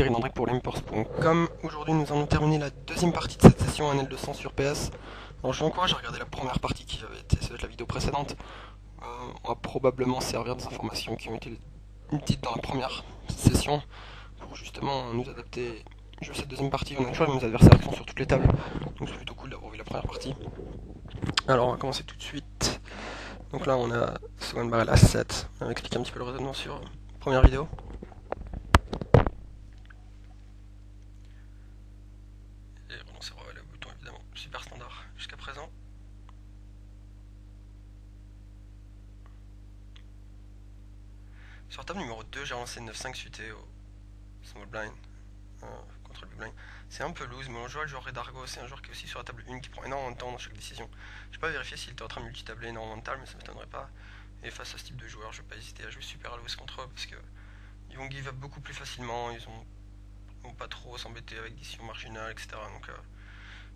Thierry Landry pour l'Impers.com. Aujourd'hui, nous allons terminer la deuxième partie de cette session un L200 sur PS. Alors, je vous encourage à regarder la première partie qui avait été la vidéo précédente. On va probablement servir des informations qui ont été dites dans la première session pour justement nous adapter. Je cette deuxième partie, on a le choix, mes adversaires sont sur toutes les tables, donc c'est plutôt cool d'avoir vu la première partie. Alors, on va commencer tout de suite. Donc là, on a second barrel A7. On va expliquer un petit peu le raisonnement sur la première vidéo. Et relancer le bouton évidemment, super standard jusqu'à présent. Sur table numéro 2, j'ai relancé 9-5 suité au small blind contre le big blind. C'est un peu loose, mais on joue le joueur Redargo, c'est un joueur qui est aussi sur la table 1 qui prend énormément de temps dans chaque décision. Je n'ai pas vérifié s'il était en train de multitabler énormément de table, mais ça ne m'étonnerait pas. Et face à ce type de joueur, je ne vais pas hésiter à jouer super loose contre eux parce que ils vont give up beaucoup plus facilement, ils vont pas trop s'embêter avec décisions marginales, etc. Donc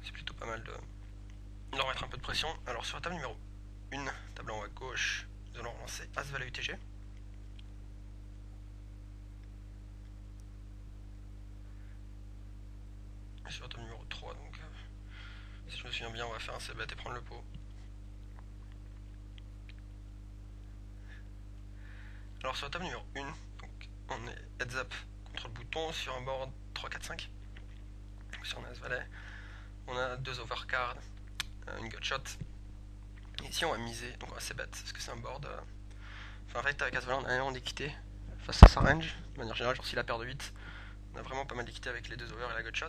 c'est plutôt pas mal de leur mettre un peu de pression. Alors sur la table numéro 1, table en haut à gauche, nous allons relancer As Valet UTG. Sur la table numéro 3, donc si je me souviens bien, on va faire un c-bet et prendre le pot. Alors sur la table numéro 1, donc, on est heads up contre le bouton sur un board 3-4-5. Sur un As-Valet, on a 2 overcards, une gutshot. Et ici on va miser, donc on va c-bet, parce que c'est un board... en fait avec As-Valet on a énormément d'équité face à sa range, de manière générale, genre si la paire de 8, on a vraiment pas mal d'équité avec les 2 overs et la gutshot.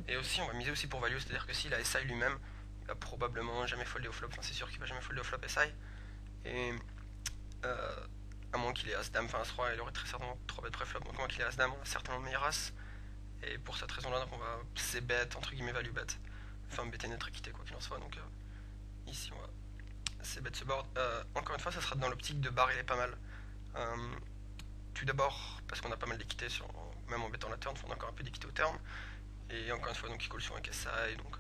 Et aussi on va miser aussi pour value, c'est-à-dire que s'il a SI lui-même, il va probablement jamais folder au flop, enfin c'est sûr qu'il va jamais folder au flop SI. Et à moins qu'il ait As-Dame, enfin As-Roi, il aurait très certainement 3 bêtes pré-flop, donc à moins qu'il ait As-Dame, on a certainement le meilleur As. Et pour cette raison-là, donc on va c-bet, entre guillemets value bet, enfin bêter notre équité quoi qu'il en soit, donc ici on va c-bet ce board. Encore une fois, ça sera dans l'optique de barrer pas mal. Tout d'abord parce qu'on a pas mal d'équité, même en bêtant la turn, on a encore un peu d'équité au turn. Et encore une fois, donc il colle sur un KSI, donc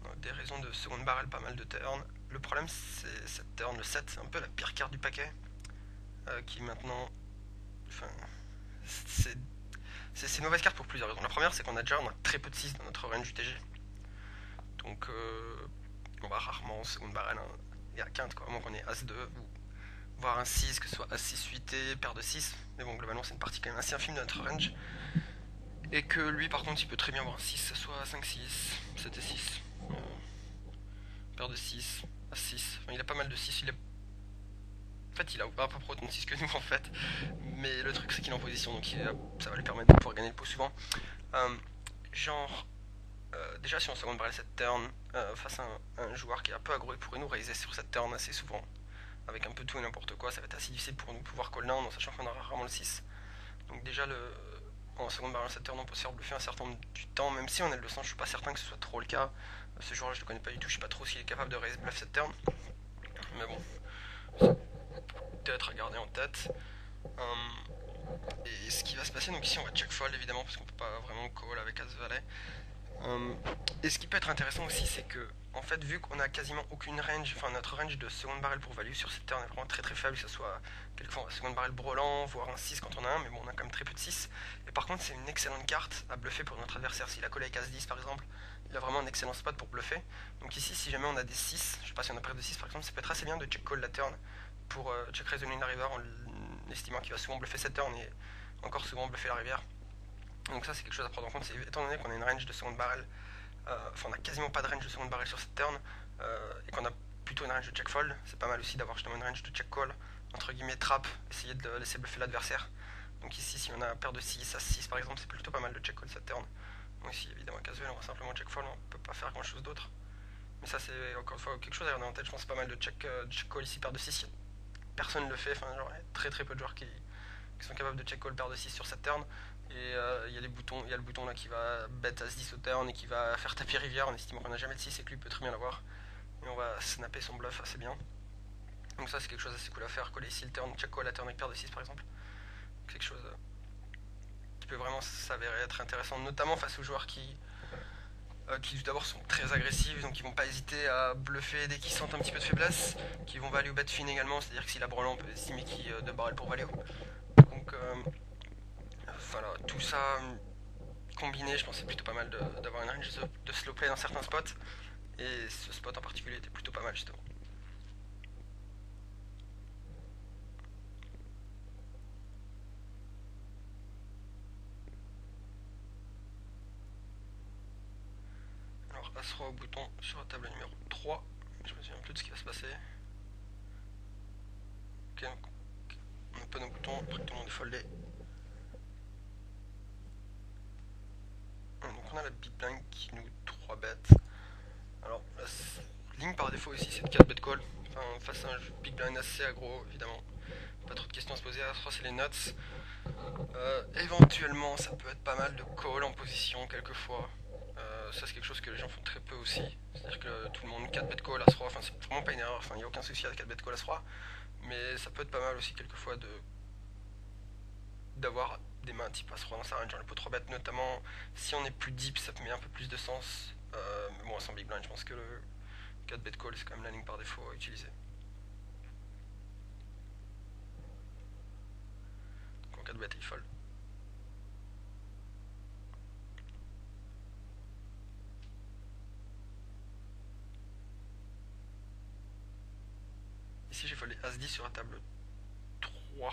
on a des raisons de seconde barrel, pas mal de turn. Le problème c'est cette turn, le 7, c'est un peu la pire carte du paquet, qui maintenant, enfin, c'est une mauvaise carte pour plusieurs raisons. La première, c'est qu'on a très peu de 6 dans notre range UTG. Donc on va rarement seconde barrel et à quinte, quoi, à moins qu'on ait As-2 ou voire un 6, que ce soit As-6 suité, paire de 6. Mais bon, globalement, c'est une partie quand même assez infime de notre range. Et que lui, par contre, il peut très bien avoir un 6, soit 5-6, 7 et 6. Paire de 6, As-6. Enfin, il a pas mal de 6. En fait, il a pas peu autant de 6 que nous, en fait. Mais le truc, c'est qu'il est en position, donc ça va lui permettre de pouvoir gagner le pot souvent. Déjà, si on seconde barrel cette turn, face à un joueur qui est un peu aggro, il pourrait nous raiser sur cette turn assez souvent. Avec un peu tout et n'importe quoi, ça va être assez difficile pour nous pouvoir call down en sachant qu'on aura rarement le 6. Donc déjà, en seconde barrel cette turn, on peut se faire bluffer un certain nombre du temps, même si on a le 200, je suis pas certain que ce soit trop le cas. Ce joueur-là, je le connais pas du tout, je sais pas trop s'il est capable de raise bluff cette turn. Mais bon, c'est peut-être à garder en tête. Et ce qui va se passer, donc ici on va check fold évidemment, parce qu'on peut pas vraiment call avec As-Valet. Et ce qui peut être intéressant aussi, c'est que, en fait, vu qu'on a quasiment aucune range, enfin notre range de seconde barrel pour value sur cette turn est vraiment très très faible, que ce soit quelquefois un seconde barrel brelant, voire un 6 quand on a un, mais bon, on a quand même très peu de 6. Et par contre, c'est une excellente carte à bluffer pour notre adversaire. S'il a collé avec As-10 par exemple, il a vraiment un excellent spot pour bluffer. Donc ici, si jamais on a des 6, je sais pas si on a paire de 6 par exemple, ça peut être assez bien de check call la turn pour check raise the line la river en estimant qu'il va souvent bluffer cette turn et encore souvent bluffer la rivière. Donc ça c'est quelque chose à prendre en compte, étant donné qu'on a une range de seconde barrel, enfin on a quasiment pas de range de seconde barrel sur cette turn, et qu'on a plutôt une range de check fold, c'est pas mal aussi d'avoir justement une range de check call, entre guillemets trap, essayer de laisser bluffer l'adversaire. Donc ici si on a un paire de 6 à 6 par exemple, c'est plutôt pas mal de check call cette turn. Donc ici évidemment casual, on va simplement check fold, on peut pas faire grand chose d'autre. Mais ça c'est encore une fois quelque chose à garder en tête, je pense pas mal de check call ici, paire de 6, personne ne le fait, enfin genre très très peu de joueurs qui sont capables de check call paire de 6 sur cette turn. Et il y a le bouton là qui va bet As-10 au turn et qui va faire taper rivière en estimant qu'on n'a jamais de 6 et que lui peut très bien l'avoir. Et on va snapper son bluff assez bien. Donc ça c'est quelque chose assez cool à faire, coller ici le turn, check call la turn avec paire de 6 par exemple. Quelque chose qui peut vraiment s'avérer être intéressant, notamment face aux joueurs qui tout d'abord sont très agressifs, donc ils vont pas hésiter à bluffer dès qu'ils sentent un petit peu de faiblesse, qui vont value bet fin également, c'est à dire que s'il a brelan on peut estimer qu'il de barrel pour value. Donc voilà, tout ça combiné, je pense que c'est plutôt pas mal d'avoir une range de slow play dans certains spots. Et ce spot en particulier était plutôt pas mal justement. Alors As-Roi au bouton sur la table numéro 3. Je me souviens plus de ce qui va se passer. Ok, donc on open au bouton, après tout le monde est foldé. Donc on a la big blind qui nous 3 bêtes. Alors la ligne par défaut ici c'est de 4 bet call. Enfin face à un big blind assez aggro évidemment. Pas trop de questions à se poser. As-Roi c'est les nuts. Éventuellement ça peut être pas mal de call en position quelquefois. Ça c'est quelque chose que les gens font très peu aussi. C'est-à-dire que tout le monde 4 bet call As-Roi, enfin c'est vraiment pas une erreur, enfin il n'y a aucun souci à 4 bet call As-Roi. Mais ça peut être pas mal aussi quelquefois d'avoir des mains type As-Roi dans sa range, genre le pot 3 bet notamment. Si on est plus deep ça met un peu plus de sens. Mais bon sans big blind je pense que le 4 bet call c'est quand même la ligne par défaut à utiliser. Donc en 4 bet il fold. Ici j'ai foldé As-10 sur la table 3.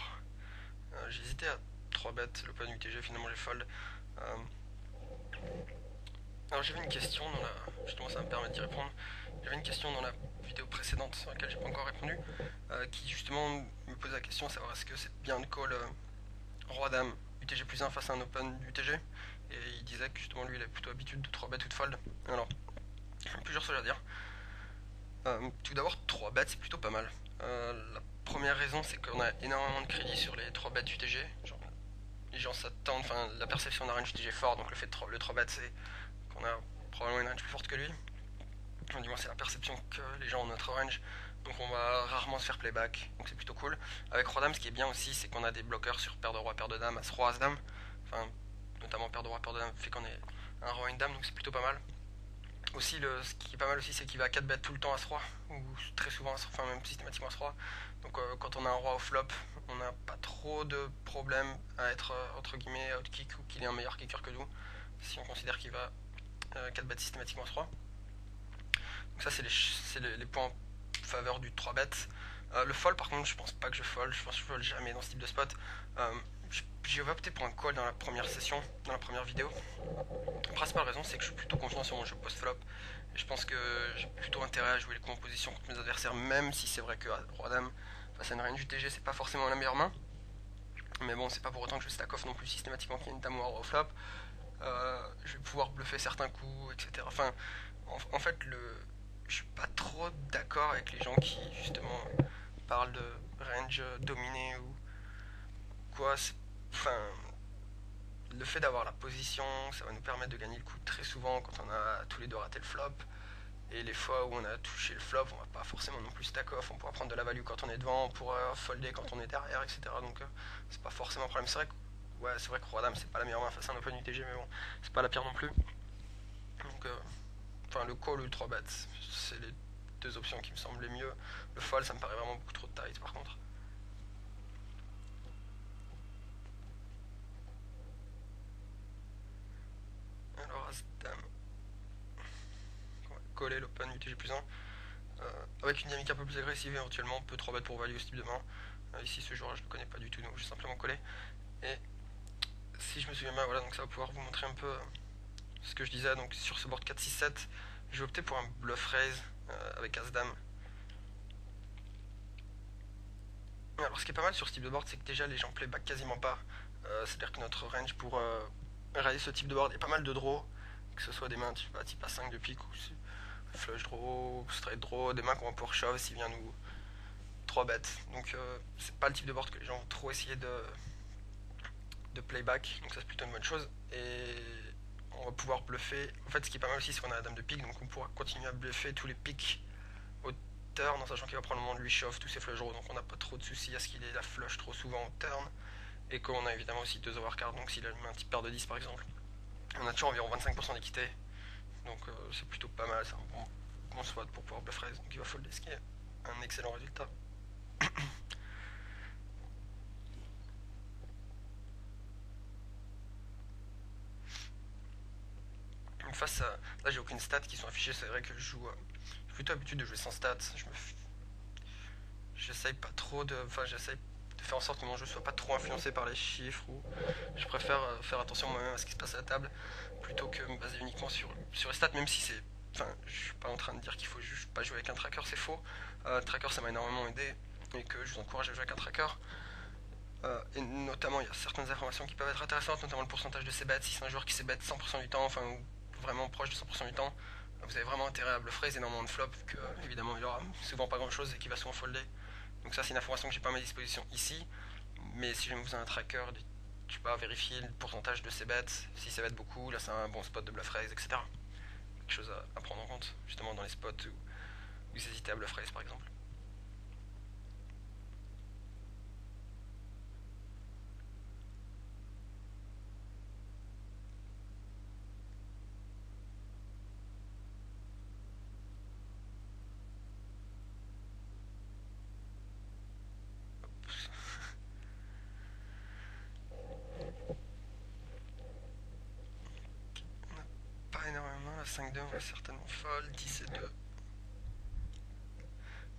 J'ai hésité à 3 bêtes, l'open UTG, finalement j'ai fold. Alors j'avais une question dans la... Justement ça me permet d'y répondre. J'avais une question dans la vidéo précédente sur laquelle j'ai pas encore répondu, qui justement me posait la question de savoir est-ce que c'est bien de call Roi-Dame UTG plus 1 face à un open UTG. Et il disait que justement lui il a plutôt l'habitude de 3 bêtes ou de fold. Alors, plusieurs choses à dire. Tout d'abord 3 bêtes c'est plutôt pas mal. La première raison c'est qu'on a énormément de crédit sur les 3 bêtes UTG. Genre, les gens s'attendent, enfin la perception d'un range UTG fort, donc le fait de le 3 bêtes c'est qu'on a probablement une range plus forte que lui. Du moins c'est la perception que les gens ont de notre range. Donc on va rarement se faire playback, donc c'est plutôt cool. Avec Roi-Dame ce qui est bien aussi c'est qu'on a des bloqueurs sur paire de Roi, paire de Dame, As-Roi, As-Dame. Enfin notamment paire de Roi, paire de Dame fait qu'on est un Roi, une Dame, donc c'est plutôt pas mal. Aussi, ce qui est pas mal aussi, c'est qu'il va 4 bêtes tout le temps As-Roi, ou très souvent, enfin même systématiquement As-Roi. Donc quand on a un Roi au flop, on n'a pas trop de problème à être entre guillemets outkick ou qu'il est un meilleur kicker que nous, si on considère qu'il va 4 bêtes systématiquement As-Roi. Donc ça c'est les points en faveur du 3 bêtes. Le fold par contre je pense pas que je fold, je pense que je fold jamais dans ce type de spot. J'ai opté pour un call dans la première session, dans la première vidéo. La principale raison c'est que je suis plutôt confiant sur mon jeu post-flop. Et je pense que j'ai plutôt intérêt à jouer les compositions contre mes adversaires, même si c'est vrai que Roi-Dame face à une range UTG c'est pas forcément la meilleure main. Mais bon c'est pas pour autant que je stack off non plus systématiquement qu'il y a une Dame ou un Roi au flop. Je vais pouvoir bluffer certains coups, etc. Enfin, en fait, je suis pas trop d'accord avec les gens qui justement parlent de range dominé ou quoi. Enfin, le fait d'avoir la position, ça va nous permettre de gagner le coup très souvent quand on a tous les deux raté le flop. Et les fois où on a touché le flop, on va pas forcément non plus stack off, on pourra prendre de la value quand on est devant, on pourra folder quand on est derrière, etc. Donc c'est pas forcément un problème. C'est vrai que Roi-Dame c'est pas la meilleure main face à un open UTG, mais bon, c'est pas la pire non plus. Donc enfin le call ou le 3 bet, c'est les deux options qui me semblent les mieux. Le fold ça me paraît vraiment beaucoup trop tight par contre. Alors As-Dame, on va coller l'open UTG plus 1. Avec une dynamique un peu plus agressive éventuellement, on peut 3 bet pour value ce type de main. Ici ce joueur là je le connais pas du tout donc je vais simplement coller. Et si je me souviens bien, voilà, donc ça va pouvoir vous montrer un peu ce que je disais. Donc sur ce board 4-6-7, je vais opter pour un bluff raise avec As-Dame. Alors ce qui est pas mal sur ce type de board, c'est que déjà les gens playback quasiment pas. C'est-à-dire que notre range pour réaliser ce type de board, il y a pas mal de draws, que ce soit des mains type A5 de pique ou flush draw, straight draw, des mains qu'on va pouvoir shove s'il vient nous 3 bêtes. Donc c'est pas le type de board que les gens vont trop essayer de playback, donc ça c'est plutôt une bonne chose. Et on va pouvoir bluffer. En fait ce qui est pas mal aussi c'est qu'on a la dame de pique, donc on pourra continuer à bluffer tous les piques au turn en sachant qu'il va probablement lui shove tous ses flush draws, donc on n'a pas trop de soucis à ce qu'il ait la flush trop souvent au turn. Et qu'on a évidemment aussi 2 overcards, donc s'il a un type paire de 10 par exemple, on a toujours environ 25% d'équité, donc c'est plutôt pas mal, c'est un bon spot pour pouvoir bluff raise, donc il va folder, ce qui est un excellent résultat. face à... Là j'ai aucune stat qui sont affichées, c'est vrai que je joue... j'ai plutôt l'habitude de jouer sans stats, j'essaye pas trop de... Enfin j'essaye de faire en sorte que mon jeu soit pas trop influencé par les chiffres, ou je préfère faire attention moi-même à ce qui se passe à la table, plutôt que me baser uniquement sur les stats, même si c'est... Enfin, je suis pas en train de dire qu'il faut juste pas jouer avec un tracker, c'est faux. Le tracker ça m'a énormément aidé, et que je vous encourage à jouer avec un tracker. Et notamment, il y a certaines informations qui peuvent être intéressantes, notamment le pourcentage de ses bets. Si c'est un joueur qui s'est bet 100% du temps, enfin vraiment proche de 100% du temps, vous avez vraiment intérêt à bluffer énormément de flops, que évidemment il aura souvent pas grand chose et qu'il va souvent folder. Donc ça c'est une information que j'ai pas à ma disposition ici, mais si jamais vous avez un tracker, je sais pas, vérifier le pourcentage de ses bets, si c'est bet beaucoup, là c'est un bon spot de bluff raise, etc. Quelque chose à prendre en compte, justement dans les spots où vous hésitez à bluff raise par exemple. Pas énormément, la 5-2 on va certainement fold, 10 et 2.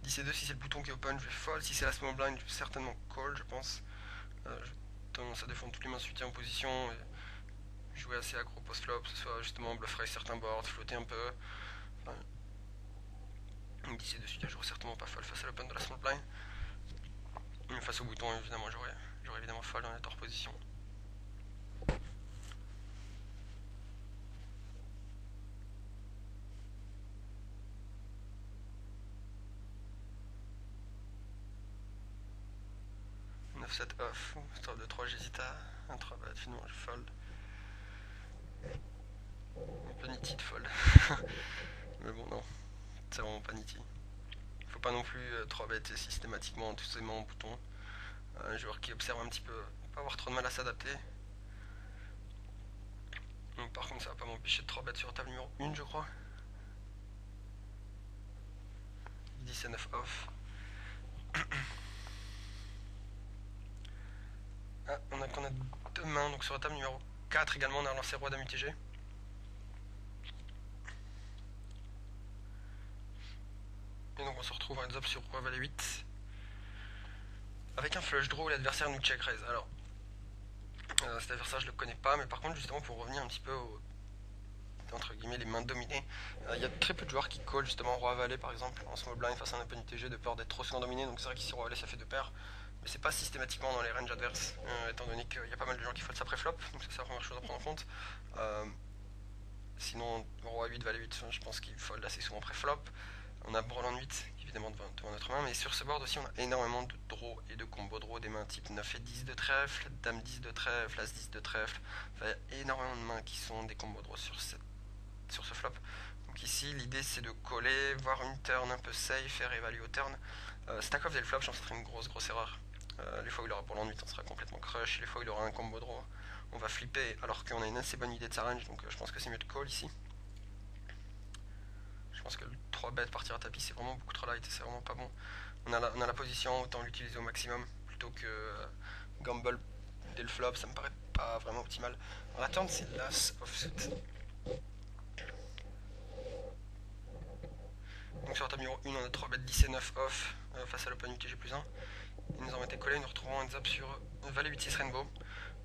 10 et 2 si c'est le bouton qui est open, je vais fold, si c'est la small blind, je vais certainement call je pense. J'ai tendance à défendre toutes les mains suivies en position et jouer assez aggro post-flop, que ce soit justement bluff raise certains boards, flotter un peu. Enfin, 10 et 2 suite, j'aurais certainement pas fold face à l'open de la small blind. Mais face au bouton, évidemment, j'aurais évidemment fold en étant hors position. Set off, stop de 3 j'hésite à un 3 bet, finalement je fold. Un peu nitty de fold. Mais bon non, c'est vraiment pas nitty. Faut pas non plus 3 bet systématiquement tous ses mains en bouton. Un joueur qui observe un petit peu, pas avoir trop de mal à s'adapter. Donc par contre ça va pas m'empêcher de 3 bet sur table numéro 1 je crois. 10 et 9 off. Ah, on a deux mains, donc sur la table numéro 4 également, on a relancé roi dame UTG. Et donc on se retrouve en heads up sur roi valet 8. Avec un flush draw, l'adversaire nous check raise. Alors, cet adversaire je le connais pas, mais par contre justement pour revenir un petit peu entre guillemets les mains dominées, il y a très peu de joueurs qui call justement roi valet par exemple en small blind face à un open UTG de peur d'être trop souvent dominé, donc c'est vrai qu'ici roi valet ça fait deux paires. Mais c'est pas systématiquement dans les ranges adverses, étant donné qu'il y a pas mal de gens qui foldent ça pré-flop, donc c'est la première chose à prendre en compte. Sinon, roi 8, valet 8, je pense qu'il fold assez souvent pré-flop. On a Brelan 8, évidemment devant notre main, mais sur ce board aussi on a énormément de draws et de combos draws, des mains type 9 et 10 de trèfle, dame 10 de trèfle, as 10 de trèfle. Enfin, il y a énormément de mains qui sont des combos draws sur ce flop. Donc ici, l'idée c'est de coller, voir une turn un peu safe et réévaluer au turn. Stack off dès le flop, je pense que ce serait une grosse erreur. Les fois où il aura pour l'ennui, on sera complètement crush. Les fois où il aura un combo draw, on va flipper alors qu'on a une assez bonne idée de sa range. Donc je pense que c'est mieux de call ici. Je pense que le 3 bet partir à tapis c'est vraiment beaucoup trop light et c'est vraiment pas bon. On a la position, autant l'utiliser au maximum plutôt que gamble dès le flop, ça me paraît pas vraiment optimal. Dans la turn c'est l'as offsuit. Donc sur la table numéro 1 on a 3 bet 10 et 9 off face à l'open UTG plus 1. Ils nous ont été collés, nous retrouvons un zap sur valet 8 6 rainbow.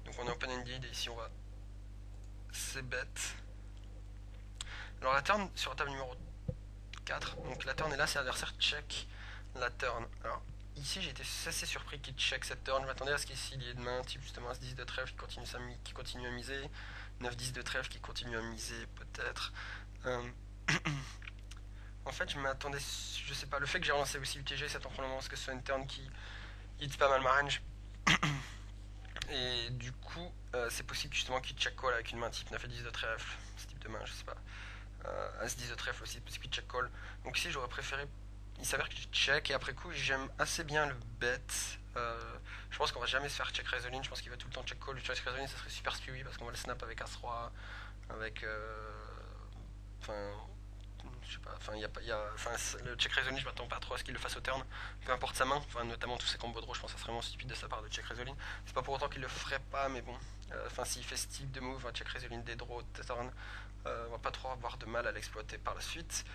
Donc on est open ended et ici on va c'est bet. Alors la turn sur la table numéro 4, donc la turn est là, c'est l'adversaire check la turn. Alors ici j'ai été assez surpris qu'il check cette turn, je m'attendais à ce qu'ici il y ait de main type justement As-10 de trèfle qui continue à miser, 9-10 de trèfle qui continue à miser peut-être. En fait je m'attendais, je sais pas, le fait que j'ai relancé aussi l'UTG ça tombe probablement parce que ce soit une turn qui hit pas mal ma range. Et du coup c'est possible justement qu'il check call avec une main type 9 et 10 de trèfle, ce type de main je sais pas. As-10 de trèfle aussi, possible qu'il check call. Donc ici j'aurais préféré, il s'avère que je check et après coup j'aime assez bien le bet. Je pense qu'on va jamais se faire check raise all-in, je pense qu'il va tout le temps check call. Le check raise all-in ça serait super spewy parce qu'on va le snap avec As-Roi, avec enfin je sais pas, enfin, le check Resolin, je m'attends pas trop à ce qu'il le fasse au turn, peu importe sa main, enfin, notamment tous ses combos de draw, je pense que ça serait vraiment stupide de sa part de check Resolin. C'est pas pour autant qu'il le ferait pas, mais bon, enfin, s'il fait ce type de move, un check Resolin des draws de turn, on va pas trop avoir de mal à l'exploiter par la suite.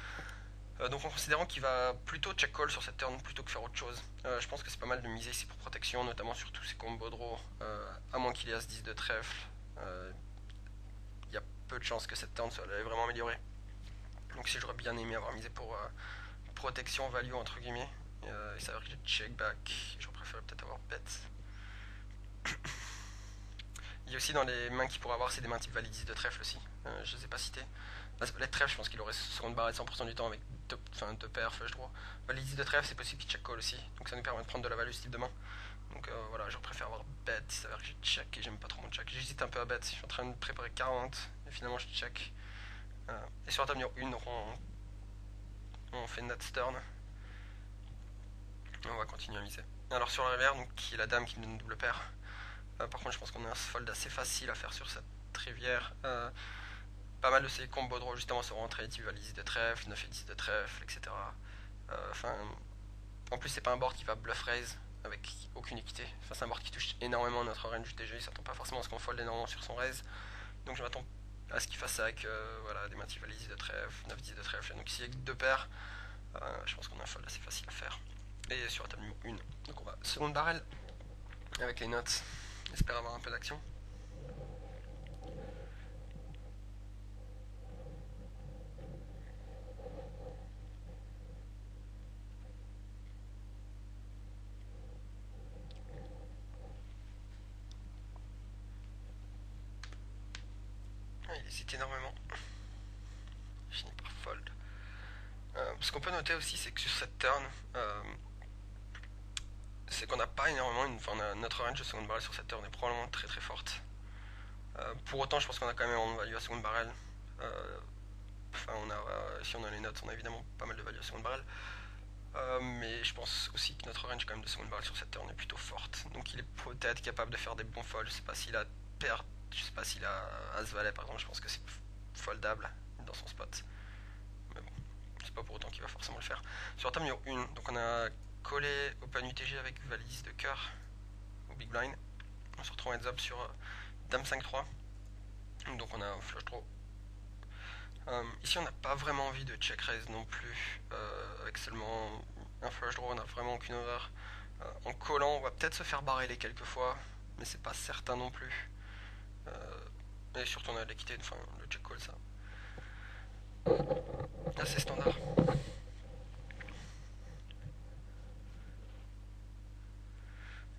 Donc en considérant qu'il va plutôt check call sur cette turn plutôt que faire autre chose, je pense que c'est pas mal de miser ici pour protection, notamment sur tous ses combos draw, à moins qu'il ait As-10 de trèfle. Il y a peu de chances que cette turn soit vraiment améliorée. Donc si j'aurais bien aimé avoir misé pour protection value entre guillemets, il s'avère que j'ai check back, j'aurais préféré peut-être avoir bet. Il y a aussi dans les mains qu'il pourrait avoir, c'est des mains type validis de trèfle aussi, je les ai pas cités. Les trèfles, je pense qu'il aurait seconde barrette 100% du temps avec deux paires, flush draw. Validis de trèfle, c'est possible qu'il check call aussi, donc ça nous permet de prendre de la value ce type de main. Donc voilà, je préfère avoir bet, il s'avère que j'ai check et j'aime pas trop mon check. J'hésite un peu à bet, je suis en train de préparer 40 et finalement je check. Et sur la table numéro 1, on fait net turn. On va continuer à miser. Alors sur la rivière, donc, qui est la dame qui nous donne une double paire. Par contre, je pense qu'on a un fold assez facile à faire sur cette rivière. Pas mal de ces combos draw justement seront très type valise de trèfle, 9 et 10 de trèfle, etc. En plus, c'est pas un board qui va bluff raise avec aucune équité. Enfin, c'est un board qui touche énormément notre range DG. Il s'attend pas forcément à ce qu'on fold énormément sur son raise. Donc je m'attends à ce qu'il fasse ça avec voilà, des mains type valise de trèfle, 9 10 de trèfle. Donc ici avec deux paires, je pense qu'on a un fold assez facile à faire. Et sur la table numéro 1. Donc on va seconde barrel avec les notes. J'espère avoir un peu d'action. Il hésite énormément. Je finis par fold. Ce qu'on peut noter aussi, c'est que sur cette turn, c'est qu'on n'a pas énormément notre range de seconde barrel sur cette turn est probablement très très forte. Pour autant, je pense qu'on a quand même un value à seconde barrel. Si on a les notes, on a évidemment pas mal de value à seconde barrel. Mais je pense aussi que notre range quand même de seconde barrel sur cette turn est plutôt forte. Donc il est peut-être capable de faire des bons folds. Je sais pas s'il a je sais pas s'il a As-Valet par exemple, je pense que c'est foldable dans son spot. Mais bon, c'est pas pour autant qu'il va forcément le faire. Sur la table numéro 1, donc on a collé Open UTG avec valise de cœur au Big Blind. On se retrouve en heads up sur Dame 5-3. Donc on a un flush draw. Ici on n'a pas vraiment envie de check raise non plus. Avec seulement un flush draw, on n'a vraiment aucune over. En collant, on va peut-être se faire barrer quelques fois, mais c'est pas certain non plus. Et surtout on a l'équité, enfin le check call ça. Assez standard.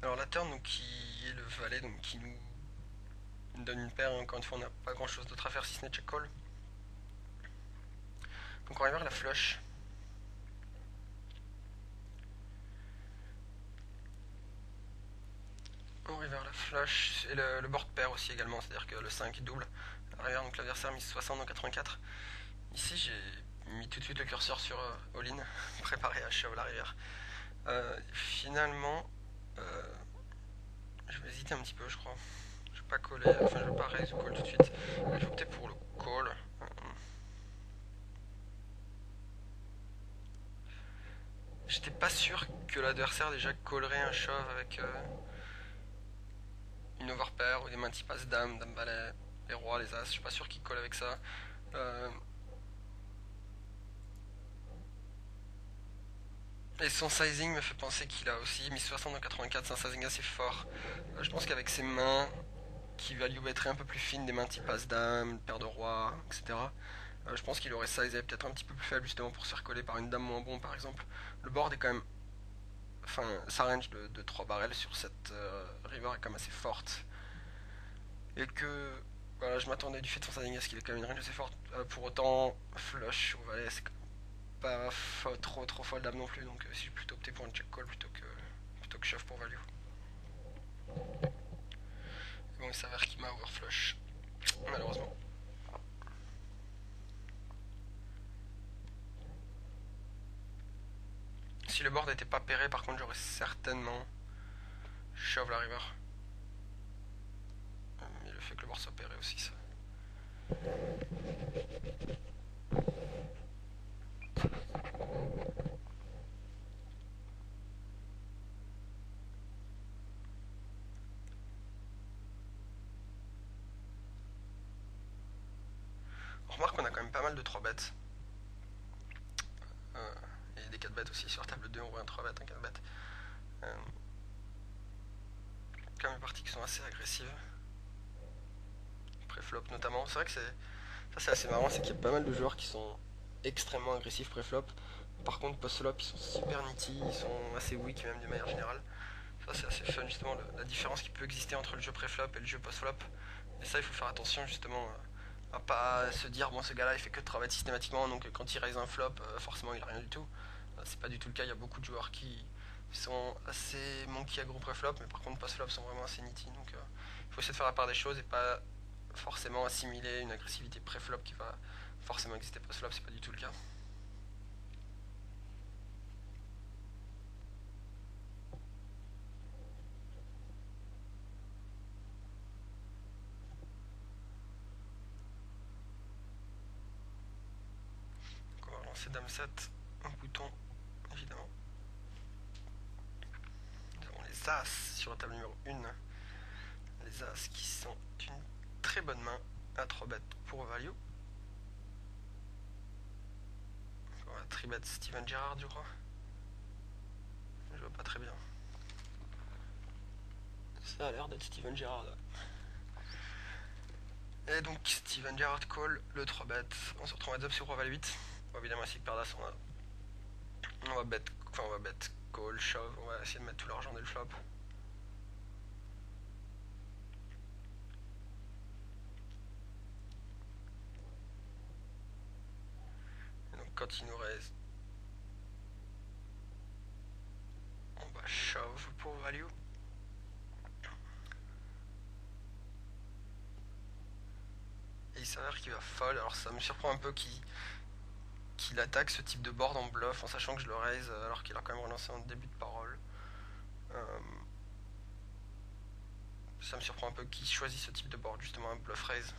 Alors la turn donc, qui est le valet, donc qui nous donne une paire, et encore une fois on n'a pas grand chose d'autre à faire si ce n'est check call. Donc on va vers la flush. On river la flush et le board pair aussi également, c'est-à-dire que le 5 double. Arrière, donc l'adversaire mise 60 dans 84. Ici j'ai mis tout de suite le curseur sur all-in, préparé à shove la rivière. Finalement, je vais hésiter un petit peu, je crois. Je vais pas coller, enfin je vais pas raise ou call tout de suite. Je vais opter pour le call. J'étais pas sûr que l'adversaire déjà collerait un shove avec une overpair ou des mains type as dame, dame valet, les rois, les as. Je suis pas sûr qu'il colle avec ça. Et son sizing me fait penser qu'il a aussi mis 60 dans 84, c'est un sizing assez fort. Je pense qu'avec ses mains, qui value être un peu plus fines, des mains type as dame, paire de rois, etc. Je pense qu'il aurait sizé peut-être un petit peu plus faible justement pour se faire coller par une dame moins bon par exemple. Le board est quand même. Enfin, sa range de 3 barrels sur cette river est quand même assez forte. Et que. Voilà, je m'attendais du fait de son sizing à ce qu'il ait quand même une range assez forte. Pour autant, flush au valet, c'est pas trop foldable non plus, donc si j'ai plutôt opté pour un check call plutôt que shove pour value. Et bon, il s'avère qu'il m'a overflush, malheureusement. Si le board n'était pas pairé, par contre, j'aurais certainement shove la river. Mais le fait que le board soit pairé aussi, ça. même pas mal de 3 bêtes. Et des 4 bêtes aussi sur table 2, on voit un 3 bêtes, un 4 bêtes. Quand même des parties qui sont assez agressives. Pré-flop notamment. C'est vrai que c'est assez marrant, c'est qu'il y a pas mal de joueurs qui sont extrêmement agressifs pré-flop. Par contre, post-flop, ils sont super nitty, ils sont assez weak même de manière générale. Ça, c'est assez fun justement, la différence qui peut exister entre le jeu pré-flop et le jeu post-flop. Et ça, il faut faire attention justement à pas se dire, bon, ce gars-là, il fait que de travailler systématiquement, donc quand il raise un flop, forcément, il a rien du tout. C'est pas du tout le cas, il y a beaucoup de joueurs qui sont assez monkey aggro pré-flop, mais par contre, post-flop sont vraiment assez nitty. Donc, il faut essayer de faire la part des choses et pas forcément assimiler une agressivité pré-flop qui va forcément exister post-flop, c'est pas du tout le cas. Donc on va relancer Dame 7, un bouton, évidemment. Nous avons les As sur la table numéro 1. Les As qui sont une très bonne main à 3 bêtes pour value. On va 3 bet Steven Gerrard, je crois. Je vois pas très bien. Ça a l'air d'être Steven Gerrard. Et donc Steven Gerrard call le 3 bet. On se retrouve à up sur roi val 8. Bon, évidemment, si perd d'as, on va bet call, shove. On va essayer de mettre tout l'argent dès le flop. Et donc quand il nous reste, on va shove pour value. Et il s'avère qu'il va fold. Alors ça me surprend un peu qu'il attaque ce type de board en bluff en sachant que je le raise alors qu'il a quand même relancé en début de parole. Ça me surprend un peu qu'il choisisse ce type de board, justement un bluff raise.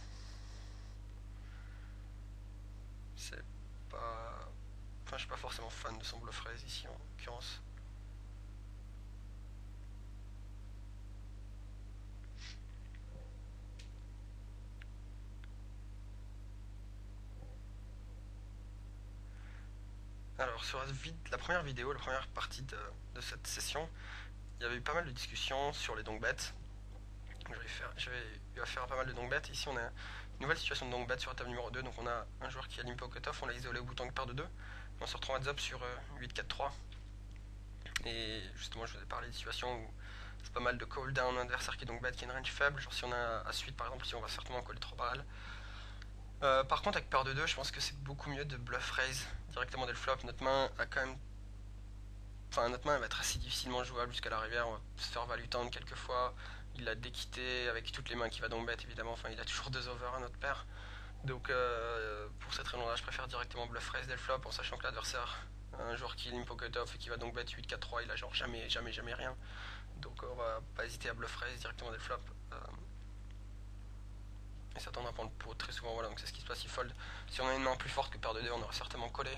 C'est pas... Enfin, je suis pas forcément fan de son bluff raise ici en l'occurrence. Alors sur la première vidéo, la première partie de cette session, il y avait eu pas mal de discussions sur les donk bets. J'avais eu à faire pas mal de donk bets. Ici on a une nouvelle situation de donk bet sur la table numéro 2. Donc on a un joueur qui a limpo cutoff, on l'a isolé au bouton de paire de 2. On se retrouve à heads up sur 8-4-3. Et justement je vous ai parlé de situations où c'est pas mal de call down adversaire qui est donk bet, qui a une range faible. Genre si on a à suite par exemple, si on va certainement coller 3 barrels. Par contre avec paire de 2, je pense que c'est beaucoup mieux de bluff raise directement dès le flop. Notre main a quand même... Enfin notre main elle va être assez difficilement jouable jusqu'à la rivière. On va se faire value tendre quelques fois. Il a déquitté avec toutes les mains qui va donc bet évidemment. Enfin il a toujours 2 over à notre paire. Donc pour cette raison là je préfère directement bluff raise dès le flop en sachant que l'adversaire, un joueur qui limp pocket off et qui va donc bet 8-4-3, il a genre jamais rien. Donc on va pas hésiter à bluff raise directement dès le flop. Et s'attendre à prendre le pot très souvent, voilà, donc c'est ce qui se passe, il fold. Si on a une main plus forte que paire de 2, on aurait certainement collé.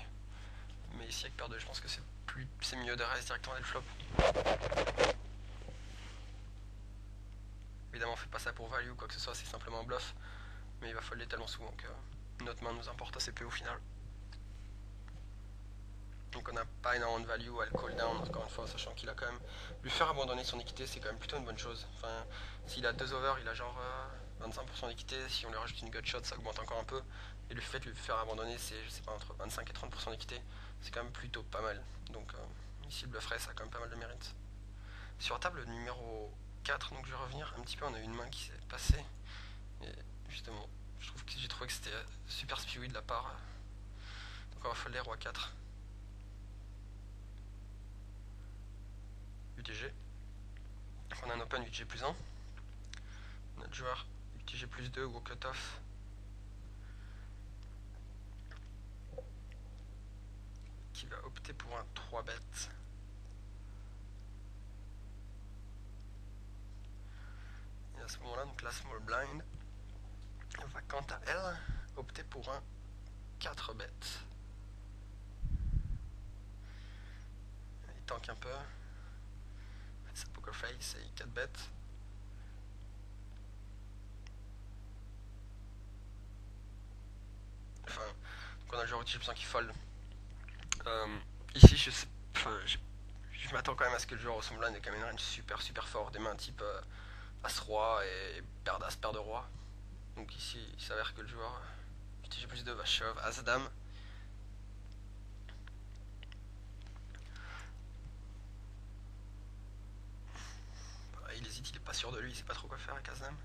Mais ici avec paire de 2, je pense que c'est mieux de raise directement dès le flop. Évidemment on fait pas ça pour value ou quoi que ce soit, c'est simplement un bluff. Mais il va folder tellement souvent que notre main nous importe assez peu au final. Donc on n'a pas énormément de value à le call down, encore une fois, sachant qu'il a quand même... Lui faire abandonner son équité, c'est quand même plutôt une bonne chose. Enfin, s'il a 2 over, il a genre 25% d'équité. Si on lui rajoute une gut shot, ça augmente encore un peu. Et le fait de lui faire abandonner, c'est, je sais pas, entre 25 et 30% d'équité. C'est quand même plutôt pas mal. Donc ici, le bluff raise, ça a quand même pas mal de mérite. Sur la table numéro 4, donc je vais revenir un petit peu, on a eu une main qui s'est passée. Et justement, j'ai trouvé que c'était super spewy de la part. Donc on va folder roi 4. UTG. On a un open UTG plus 1. Notre joueur UTG plus 2 ou au cutoff. Qui va opter pour un 3 bet. Et à ce moment-là, donc la small blind va quant à elle opter pour un 4 bet. Il tank un peu. Sa poker face et 4 bet. Enfin, majorité j'ai besoin qu'il fold. Ici je m'attends quand même à ce que le joueur ressemble à une quand même une range super fort, des mains type As-Roi et paire d'As, paire de Roi. Donc ici il s'avère que le joueur utilise plus de Vache-Shove, As-Dame. Il hésite, il est pas sûr de lui, il sait pas trop quoi faire avec As-Dame.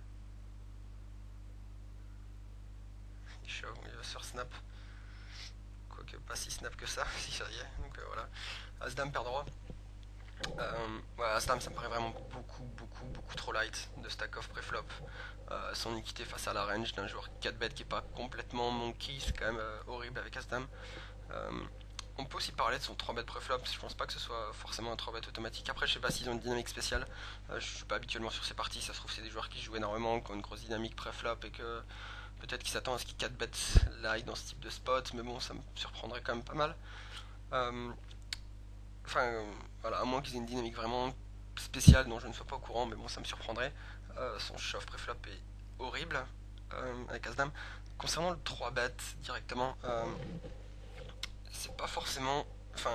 Il shove, il va sur snap. Quoique pas si snap que ça, si ça y est. Donc voilà. As-Dame, paire de Roi. Ouais, As-Dame ça me paraît vraiment beaucoup trop light de stack off pré-flop. Son équité face à la range d'un joueur 4 bet qui est pas complètement monkey, c'est quand même horrible avec As-Dame. On peut aussi parler de son 3 bet pré-flop, je pense pas que ce soit forcément un 3 bet automatique. Après je sais pas s'ils ont une dynamique spéciale, je suis pas habituellement sur ces parties, ça se trouve c'est des joueurs qui jouent énormément, qui ont une grosse dynamique pré-flop et que peut-être qu'ils s'attendent à ce qu'ils 4 bet light dans ce type de spot, mais bon ça me surprendrait quand même pas mal. Voilà, à moins qu'ils aient une dynamique vraiment spéciale dont je ne sois pas au courant, mais bon, ça me surprendrait. Son shove pré-flop est horrible avec As-Dame. Concernant le 3 bet directement, c'est pas forcément. Enfin,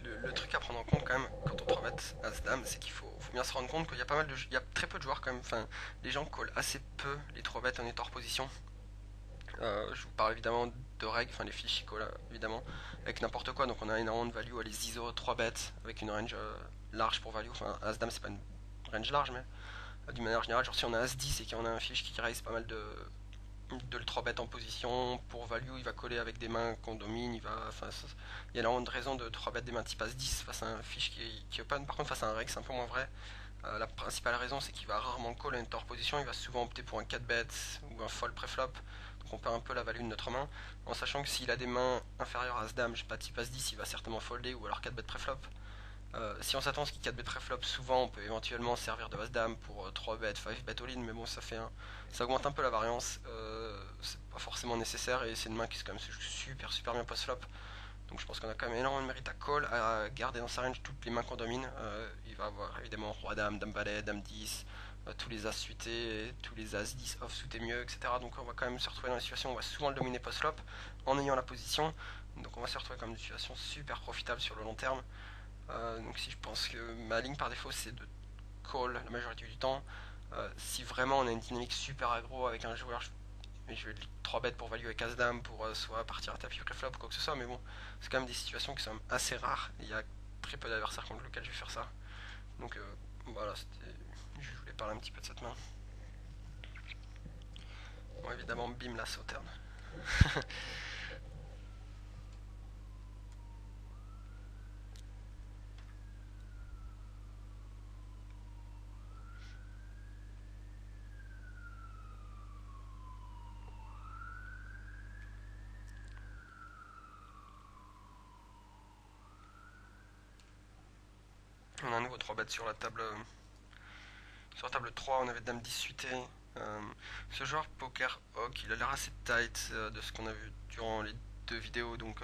le truc à prendre en compte quand même quand on 3 bet As-Dame, c'est qu'il faut bien se rendre compte qu'il y a pas mal de. Il y a très peu de joueurs quand même. Enfin, les gens callent assez peu les 3 bets en étant hors position. Je vous parle évidemment de règles, enfin les fiches évidemment, avec n'importe quoi. Donc on a énormément de value à les ISO 3 bêtes avec une range large pour value. Enfin, As-Dame c'est pas une range large, mais d'une manière générale, genre si on a As-10 et qu'on a un fiche qui raise pas mal de le 3 bêtes en position, pour value il va coller avec des mains qu'on domine. Il y a énormément de raisons de 3 bêtes des mains type As-10 face à un fiche qui open. Par contre, face à un reg, c'est un peu moins vrai. La principale raison c'est qu'il va rarement call à une hors position, il va souvent opter pour un 4 bêtes ou un fold pré-flop. On perd un peu la value de notre main, en sachant que s'il a des mains inférieures à As-Dame, je sais pas, type As-10, il va certainement folder ou alors 4 bet pré-flop. Si on s'attend à ce qu'il 4 bet pré-flop, souvent on peut éventuellement servir de As-Dame pour 3 bet, 5 bet all-in, mais bon, ça augmente un peu la variance, c'est pas forcément nécessaire et c'est une main qui est quand même super bien post-flop. Donc je pense qu'on a quand même énormément de mérite à call, à garder dans sa range toutes les mains qu'on domine. Il va avoir évidemment Roi-Dame, Dame-Valet, Dame-10, tous les As suités, tous les As-10 off suités mieux, etc. Donc on va quand même se retrouver dans une situation où on va souvent le dominer post-flop en ayant la position. Donc on va se retrouver comme une situation super profitable sur le long terme. Donc si je pense que ma ligne par défaut c'est de call la majorité du temps. Si vraiment on a une dynamique super aggro avec un joueur, je vais 3 bêtes pour value avec As-Dame pour soit partir à tapis pré-flop ou quoi que ce soit, mais bon, c'est quand même des situations qui sont assez rares. Il y a très peu d'adversaires contre lesquels je vais faire ça. Donc voilà, je voulais parler un petit peu de cette main. Bon, évidemment, bim la sauterne. On a un nouveau 3 bêtes sur la table. Sur la table 3, on avait Dame 10 suité. Ce joueur Poker Hawk, il a l'air assez tight de ce qu'on a vu durant les 2 vidéos. Donc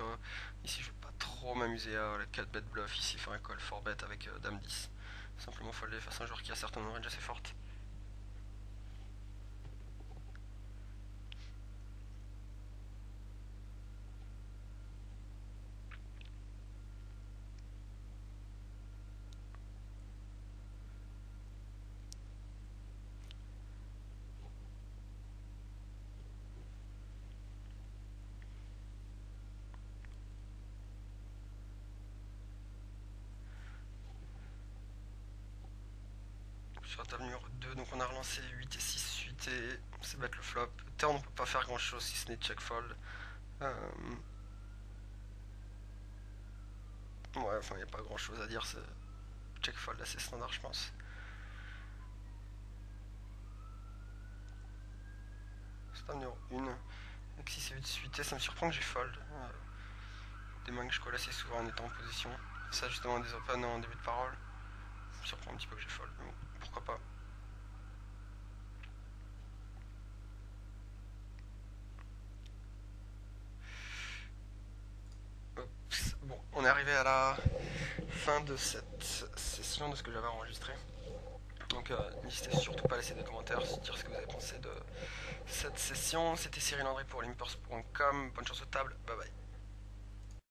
ici, je vais pas trop m'amuser à la 4 bet bluff. Ici, faire un call 4 bet avec Dame 10. Simplement folder face à un joueur qui a certaines ranges assez fortes. Sur la table numéro 2, donc on a relancé 8 et 6 suite et c'est battre le flop. Turn on peut pas faire grand chose si ce n'est check fold. Ouais, enfin il n'y a pas grand chose à dire, c'est check fold assez standard je pense. C'est table numéro 1, avec 6 et 8 suite, ça me surprend que j'ai fold. Des mains que je colle assez souvent en étant en position. Ça justement des open en début de parole. Ça me surprend un petit peu que j'ai fold, mais bon, pourquoi pas. Bon, on est arrivé à la fin de cette session de ce que j'avais enregistré. Donc n'hésitez surtout pas à laisser des commentaires, dire ce que vous avez pensé de cette session. C'était Cyril André pour Limpers.com. Bonne chance aux tables, bye bye.